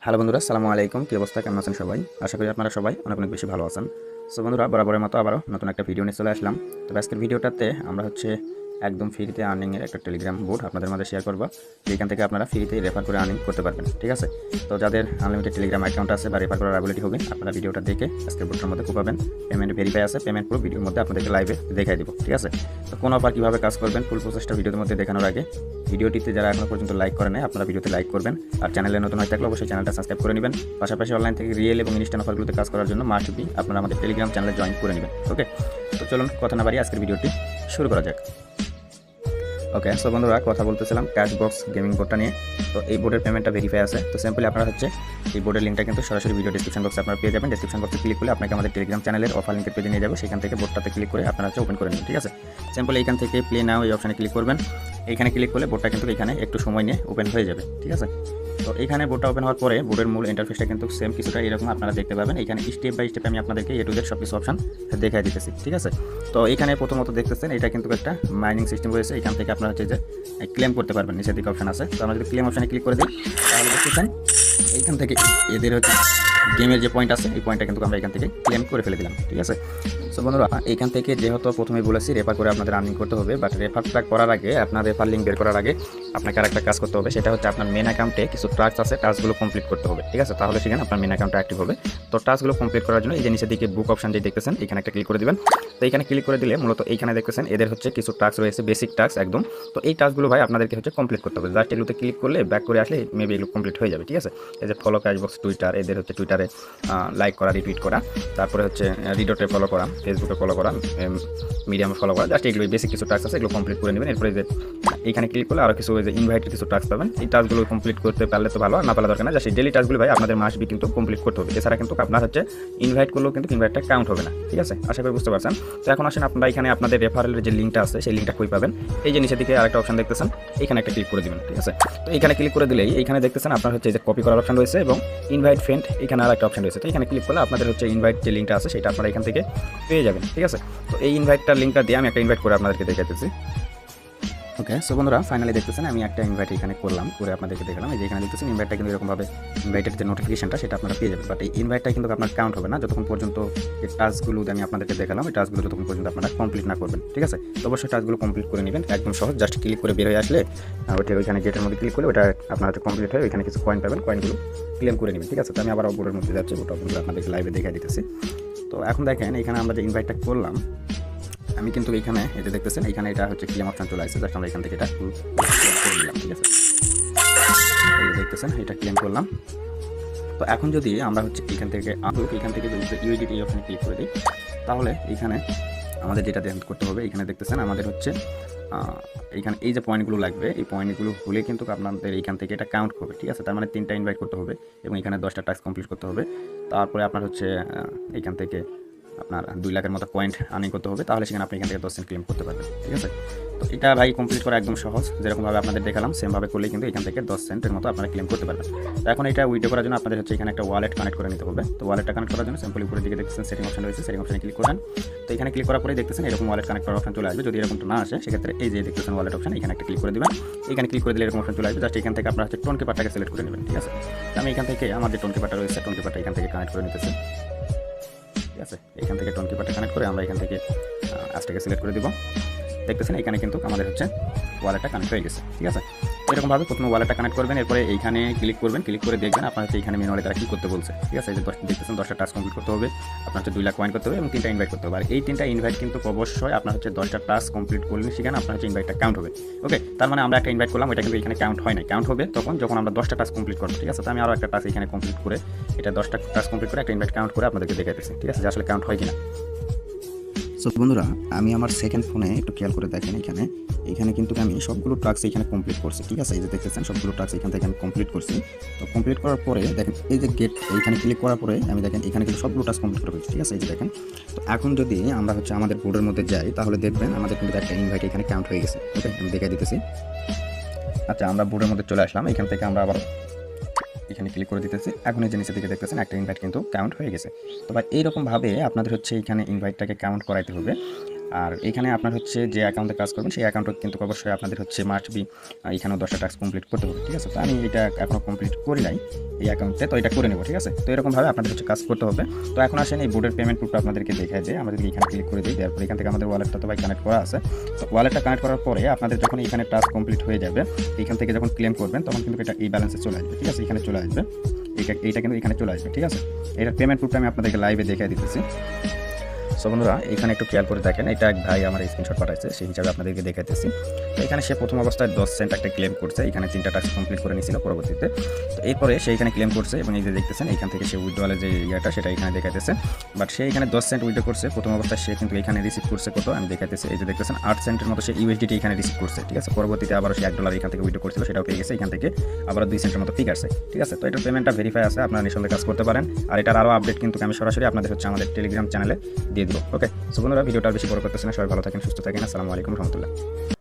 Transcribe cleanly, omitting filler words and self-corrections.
Hello বন্ধুরা, আসসালামু আলাইকুম। কি অবস্থা, কেমন আছেন সবাই? আশা করি আপনারা সবাই অনেক অনেক বেশি ভালো আছেন। সো বন্ধুরা, বরাবরের মতো আবারও নতুন একটা ভিডিও নিয়ে চলে আসলাম। তবে আজকের ভিডিওটাতে আমরা একদম ফ্রিতে আর্নিংয়ের একটা টেলিগ্রাম বোর্ড আপনাদের মাঝে শেয়ার করবো, যেখান থেকে আপনারা ফ্রিতে রেফার করে আর্নিং করতে পারবেন। ঠিক আছে? তো যাদের আনলিমিটেড টেলিগ্রাম অ্যাকাউন্ট আছে বা রেফার করার অ্যাবিলিটি হবে, আপনারা ভিডিওটা দেখে আজকের বোর্ডটার মধ্যে খুব পাবেন। পেমেন্ট ভেরিফাই আছে, পেমেন্ট পুরো ভিডিওর মধ্যে আপনাদেরকে লাইভে দেখাই দিব। ঠিক আছে? তো কোন অফার কীভাবে কাজ করবেন ফুল প্রসেসটা ভিডিওর মধ্যে দেখানোর আগে ভিডিওটিতে যারা এখনো পর্যন্ত লাইক করে নেয়, আপনারা ভিডিওতে লাইক করবেন। আর চ্যানেলে নতুন হয়ে থাকলে অবশ্যই চ্যানেলটা সাবস্ক্রাইব করে নেবেন। পাশাপাশি অনলাইন থেকে রিয়েল এবং ইনস্ট্যান্ট অফারগুলোতে কাজ করার জন্য মাস্ট বি আপনারা আমাদের টেলিগ্রাম চ্যানেলে জয়েন করে নেবেন। ওকে, তো চলুন কথা না বাড়িয়ে আজকের ভিডিওটি শুরু করা যাক। ওকে, সো বন্ধুরা, কথা বলতেছিলাম ক্যাশ বক্স গেমিং বোর্ডটা নিয়ে। তো এই বোর্ডের পেমেন্টটা ভেরিফাই আছে। তো সিম্পলি আপনারা এই বোর্ডের লিঙ্কটা কিন্তু সরাসরি ভিডিও ডিসক্রিপশন বক্সে আপনারা পেয়ে যাবেন। ডিসক্রিপশন বক্সে ক্লিক করলে আপনাকে আমাদের টেলিগ্রাম চ্যানেলের অফার লিঙ্কের পেজে নিয়ে যাবে। সেখান থেকে বোর্ডটাতে ক্লিক করে আপনারা ওপেন করে নেবেন। ঠিক আছে? সিম্পলি এইখান থেকে প্লে নাও এই অপশানে ক্লিক করবেন। এইখানে ক্লিক করলে বোর্ডটা কিন্তু এখানে একটু সময় নিয়ে ওপেন হয়ে যাবে। ঠিক আছে? তো এখানে বোর্ডটা ওপেন হওয়ার পরে বোর্ডের মূল ইন্টারফেসটা কিন্তু সেম কিছুটা এরকম আপনারা দেখতে পাবেন। এখানে স্টেপ বাই স্টেপ আমি আপনাদেরকে এ টু জেড সব কিছু অপশন দেখাই দিতেছি। ঠিক আছে? তো এখানে প্রথমত দেখতেছেন এটা কিন্তু একটা মাইনিং সিস্টেম রয়েছে। এখান থেকে আপনারা যে ক্লেম করতে পারবেন, নিচের দিকে অপশন আছে। তো আমরা যদি ক্লেম অপশানে ক্লিক করে দিই তাহলে দেখতেছেন এইখান থেকে এদের গেমের যে পয়েন্ট আছে এই পয়েন্টটা কিন্তু আমরা এখান থেকে ক্লেম করে ফেলে দিলাম। ঠিক আছে? সো বন্ধুরা, এইখান থেকে যেহেতু প্রথমেই বলেছি রেফার করে আপনাদের আর্নিং করতে হবে, বাট রেফারটা করার আগে আপনার রেফার লিঙ্ক বের করার আগে আপনাকে আরেকটা কাজ করতে হবে। সেটা হচ্ছে আপনার মেন অ্যাকাউন্টে কিছু টাস্ক আছে, টাস্কগুলো কমপ্লিট করতে হবে। ঠিক আছে? তাহলে সেখানে আপনার মেন অ্যাকাউন্টটা অ্যাক্টিভ হবে। তো টাস্কগুলো কমপ্লিট করার জন্য এই যে নিচের দিকে বুক অপশন যে দেখতেছেন এখানে একটা ক্লিক করে দিবেন। তো এখানে ক্লিক করে দিলে মূলত এইখানে দেখতেছেন এদের কিছু টাস্ক রয়েছে, বেসিক টাস্ক একদম। তো এই টাস্কগুলো ভাই আপনাদেরকে কমপ্লিট করতে হবে। জাস্ট এগুলোতে ক্লিক করলে ব্যাক করে আসলে মেবি এগুলো কমপ্লিট হয়ে যাবে। ঠিক আছে? এই যে ফলো ক্যাশবক্স টুইটার, এদের টুইটারে লাইক করা, রিটুইট করা, তারপরে রিডোটে ফলো করা, ফেসবুকে ফলো করা, মিডিয়ামে ফলো করা, জাস্ট এগুলো বেসিক কিছু টাস্ক আছে, এগুলো কমপ্লিট করে নেবেন। এরপরে যে এখানে ক্লিক করলে আরও কিছু ইনভাইটের কিছু টাস্ক পাবেন। এই টাস্কগুলো কমপ্লিট করতে পারলে তো ভালো, আর না পারলে দরকার না। জাস্ট এই ডেলি টাস্কগুলো ভাই আপনাদের মাস বি কিন্তু কমপ্লিট করতে হবে। এছাড়া কিন্তু আপনার ইনভাইট করলেও কিন্তু ইনভাইটটা কাউন্ট হবে না। ঠিক আছে? আশা করি বুঝতে পারছেন। তো এখন আসেন আপনারা এখানে আপনাদের রেফারেলের যে লিঙ্কটা আছে সেই লিঙ্কটা কই পাবেন। এই যে নিচের দিকে আরেকটা অপশন দেখতেছেন, এখানে একটা ক্লিক করে দিবেন। ঠিক আছে? তো এখানে ক্লিক করে দিলেই এইখানে দেখতেছেন আপনার যে কপি করার অপশন রয়েছে এবং ইনভাইট ফ্রেন্ড, এখানে আরেকটা অপশন রয়েছে। তো এখানে ক্লিক করলে আপনাদের ইনভাইট যে লিঙ্কটা আছে সেটা আপনারা এখান থেকে পেয়ে যাবেন। ঠিক আছে? তো এই ইনভাইটটার লিঙ্কটা দিয়ে আমি একটা ইনভাইট করে আপনাদেরকে দেখাতেছি। ওকে, সো বন্ধুরা, ফাইনালি দেখতেছেন আমি একটা ইনভাইট এখানে করলাম, করে আপনাদেরকে দেখালাম। এই যে এখানে দেখতেছেন ইনভাইটটা কিন্তু এরকমভাবে ইনভাইটের যে নোটিফিকেশনটা সেটা আপনারা পেয়ে যাবেন। বাট এই ইনভাইটটা কিন্তু আপনার কাউন্ট হবে না যতক্ষণ পর্যন্ত এই টাস্কগুলো আমি আপনাদেরকে দেখালাম, এই টাস্কগুলো যতক্ষণ পর্যন্ত আপনারা কমপ্লিট না করবেন। ঠিক আছে? তো অবশ্যই টাস্কগুলো কমপ্লিট করে নেবেন, একদম সহজ। জাস্ট ক্লিক করে বের হয়ে আসলে ওইখানে গেটের মধ্যে ক্লিক করলে ওটা আপনার কমপ্লিট হয়, ওইখানে কিছু কয়েন পাবেন, কয়েনগুলো ক্লেম করে নেবেন। ঠিক আছে? তো আমি আবার বোর্ডের মধ্যে যাচ্ছি, ওটা আপনাদেরকে লাইভে দেখাই দিতেছি। তো এখন দেখেন এখানে আমরা যে ইনভাইটটা করলাম, আমি কিন্তু এইখানে এই যে দেখতেছেন এইখানে এটা ক্লেম অপশন চলে আসছে। জাস্ট আমরা এখান থেকে এটা করে দিলাম। ঠিক আছে? এই যে দেখতেছেন এটা ক্লেম করলাম। তো এখন যদি আমরা এখান থেকে যদি ইউডিটি অপশনে ক্লিক করে দিই তাহলে এইখানে আমাদের যেটা করতে হবে, এখানে দেখতেছেন আমাদের এইখানে এই যে পয়েন্টগুলো লাগবে, এই পয়েন্টগুলো হলে কিন্তু আপনাদের এইখান থেকে এটা কাউন্ট হবে। ঠিক আছে? তার মানে 3টা ইনভাইট করতে হবে এবং এখানে 10টা টাস্ক কমপ্লিট করতে হবে। তারপরে আপনার এইখান থেকে আপনার 2 লাখের মতো পয়েন্ট আর্নিং করতে হবে, তাহলে সেখানে আপনি এখান থেকে 10 সেন্ট ক্লেম করতে পারবেন। ঠিক আছে? তো এটা ভাই কমপ্লিট করা একদম সহজ, যেরকমভাবে আপনাদের দেখালাম সেমভাবে করলেই কিন্তু এখান থেকে 10 সেন্টের মতো আপনারা ক্লেম করতে পারবেন। তো এখন এটা উইথড্র করার জন্য আপনাদের এখানে একটা ওয়ালেট কানেক্ট করে নিতে হবে। তো ওয়ালেটটা কানেক্ট করার জন্য সিম্পলি উপরের দিকে দেখতেছেন সেটিং অপশন রয়েছে, সেটিং অপশনে ক্লিক করবেন। তো এখানে ক্লিক করার পরে দেখতেছেন এরকম ওয়ালেট কানেক্ট করার অপশন চলে আসবে। যদি এরকমটা না আসে সেক্ষেত্রে এই যে দেখতেছেন ওয়ালেট অপশন, এখানে একটা ক্লিক করে দিবেন। এখানে ক্লিক করে দিলে এরকম অপশন চলে আসবে। জাস্ট এখান থেকে আপনারা টোন পেপারটাকে সিলেক্ট করে নেবেন। ঠিক আছে? আমি এখান থেকে আমার যে টোন পেপারটা রয়েছে, টোন পেপারটা এখান থেকে কানেক্ট করে নিতেছি। ঠিক আছে? এখান থেকে টোন পেপারটা কানেক্ট করে আমরা এখান থেকে আজটাকে সিলেক্ট করে দিব। দেখতেছেন এখানে কিন্তু আমাদের ওয়ালেটটা কানেক্ট হয়ে গেছে। ঠিক আছে? এরকমভাবে প্রথমে ওয়ালেটটা কানেক্ট করবেন, এরপরে এইখানে ক্লিক করবেন, ক্লিক করে দেখবেন আপনার এইখানে ম্যানুয়ালি তারা কী করতে বলছে। ঠিক আছে? এই যে দেখতেছেন 10টা টাস্ক কমপ্লিট করতে হবে, আপনার 2 লাখ কয়েন করতে হবে এবং 3টা ইনভাইট করতে হবে। আর এই 3টা ইনভাইট কিন্তু অবশ্যই আপনার 10টা টাস্ক কমপ্লিট করলে সেখানে আপনার ইনভাইটটা কাউন্ট হবে। ওকে, তার মানে আমরা একটা ইনভাইট করলাম, এটা কিন্তু এখানে কাউন্ট হয় না। কাউন্ট হবে যখন আমরা 10টা টাস্ক কমপ্লিট করবো। ঠিক আছে? তো আমি আরও একটা টাস্ক এখানে কমপ্লিট করে এটা 10টা টাস্ক কমপ্লিট করে একটা ইনভাইট কাউন্ট করে আপনাদেরকে দেখাইতেছি। ঠিক আছে? যে আসলে কাউন্ট হয় কিনা। সো বন্ধুরা, আমি আমার সেকেন্ড ফোনে একটু খেয়াল করে দেখেন, এখানে কিন্তু আমি সবগুলো টাস্ক এখানে কমপ্লিট করছি। ঠিক আছে? এই যে দেখতেছেন সবগুলো টাস্ক এখান থেকে আমি কমপ্লিট করছি। তো কমপ্লিট করার পরে দেখেন এই যে গেট, এইখানে ক্লিক করার পরে আমি দেখেন এখানে কিন্তু সবগুলো টাস্ক কমপ্লিট করে ফেলছি। ঠিক আছে? এই যে দেখেন। তো এখন যদি আমরা আমাদের বোর্ডের মধ্যে যাই তাহলে দেখবেন আমাদের কিন্তু একটা ইনভাইট এখানে কাউন্ট হয়ে গেছে। ওকে, আমি দেখাই দিতেছি। আচ্ছা, আমরা বোর্ডের মধ্যে চলে আসলাম। এখান থেকে আমরা আবার এখানে ক্লিক করে দিতেছি। এখন এই যে নিচের দিকে দেখতেছেন একটা ইনভাইট কিন্তু কাউন্ট হয়ে গেছে। তো ভাই এইরকমভাবে আপনাদের এখানে ইনভাইটটাকে কাউন্ট করাইতে হবে। আর এখানে আপনার হচ্ছে যে অ্যাকাউন্টে কাজ করবেন সেই অ্যাকাউন্টে কিন্তু অবশ্যই আপনাদের হচ্ছে মাস্ট বি এখানেও 10টা টাস্ক কমপ্লিট করতে হবে, ঠিক আছে। তো আমি এটা এখনও কমপ্লিট করি নাই এই অ্যাকাউন্টে, তো এটা করে নেব, ঠিক আছে। তো এরকমভাবে আপনাদের হচ্ছে কাজ করতে হবে। তো এখন আসেন এই বোর্ডের পেমেন্ট প্রুফটা আপনাদেরকে দেখায় দেয়। আমাদের এখানে ক্লিক করে দিই, দেওয়ার পর এখান থেকে আমাদের ওয়ালেটটা তো ভাই কানেক্ট করা আছে। তো ওয়ালেটটা কানেক্ট করার পরে আপনাদের যখন এখানে টাস্ক কমপ্লিট হয়ে যাবে, এখান থেকে যখন ক্লেম করবেন তখন কিন্তু এটা এই ব্যালেন্সে চলে আসবে, ঠিক আছে। এখানে চলে আসবে, এইটা কিন্তু এখানে চলে আসবে, ঠিক আছে। এটার পেমেন্ট প্রুফটা আমি আপনাদেরকে লাইভে দেখাই দিতেছি। সো বন্ধুরা এখানে একটু খেয়াল করে দেখেন, এটা এক ভাই আমার স্ক্রিনশট পাঠাইছে, সেই হিসাবে আপনাদেরকে দেখাইতেছি। তো এখানে সে প্রথম অবস্থায় 10 সেন্ট একটা ক্লেম করছে, এখানে 3টা টাস্ক কমপ্লিট করে নিয়েছিল পরবর্তীতে। তো এরপরে সে এখানে ক্লেম করছে এবং এই যে দেখতেছেন এখান থেকে সে উইথড্রয়ালের যে ইয়েটা সেটা এখানে দেখাইতেছে। বাট সে এখানে 10 সেন্ট উইথড্র করছে প্রথম অবস্থায়, সে কিন্তু এখানে রিসিভ করছে কত আমি দেখাইতেছি। এই যে দেখতেছেন 8 সেন্টের মতো সে ইউএসডিটি এখানে রিসিভ করছে, ঠিক আছে। পরবর্তীতে আবার সে $1 এখান থেকে উইথড্র করছিল, সেটাও পেয়ে গেছে। এখান থেকে আবার 2 সেন্টের মতো ফি কাটছে, ঠিক আছে। তো এটার পেমেন্টটা ভেরিফাই আছে, আপনারা নিঃসন্দেহে কাজ করতে পারেন। আর এটার আরও আপডেট কিন্তু আমি সরাসরি আপনাদের হচ্ছে আমাদের টেলিগ্রাম চ্যানেলে দিয়ে দিব। ওকে, সো বন্ধুরা ভিডিওটা বেশি বড় করতেছি না, সবাই ভালো থাকেন, সুস্থ থাকেন। আসসালামু আলাইকুম রহমতুল্লাহ।